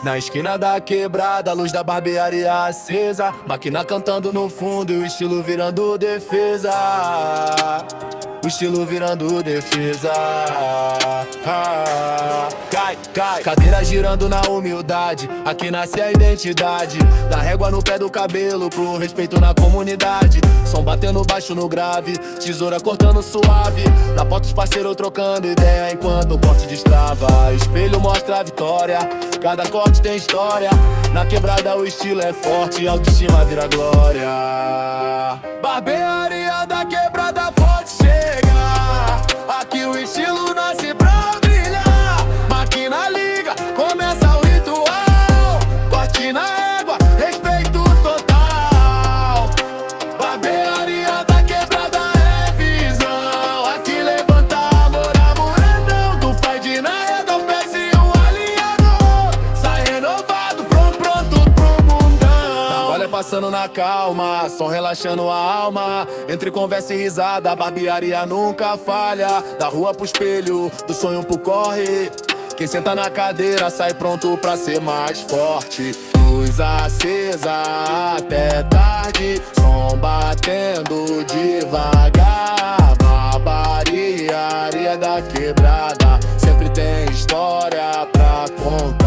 Na esquina da quebrada, a luz da barbearia acesa, máquina cantando no fundo e o estilo virando defesa. O estilo virando defesa. Cai, cai, cadeira girando na humildade. Aqui nasce a identidade. Da régua no pé do cabelo, pro respeito na comunidade. Som batendo baixo no grave, tesoura cortando suave. Na porta os parceiros trocando ideia enquanto o corte destrava. Espelho mostra a vitória, cada corte tem história. Na quebrada o estilo é forte, autoestima vira glória. Barbearia da quebrada pode chegar. Aqui o estilo nasce pra brilhar. Máquina liga, começa o ritual. Corte na égua, respeito total. Barbearia da quebrada é visão. Aqui levanta amor, amoradão. Do pai de Naeda, o pezinho alinhado. Sai renovado, pronto pro mundão. Olha passando na calma, som relaxando a alma. Entre conversa e risada, a barbearia nunca falha. Da rua pro espelho, do sonho pro corre. Quem senta na cadeira sai pronto pra ser mais forte. Luz acesa até tarde, som batendo devagar. Barbearia da quebrada sempre tem história pra contar.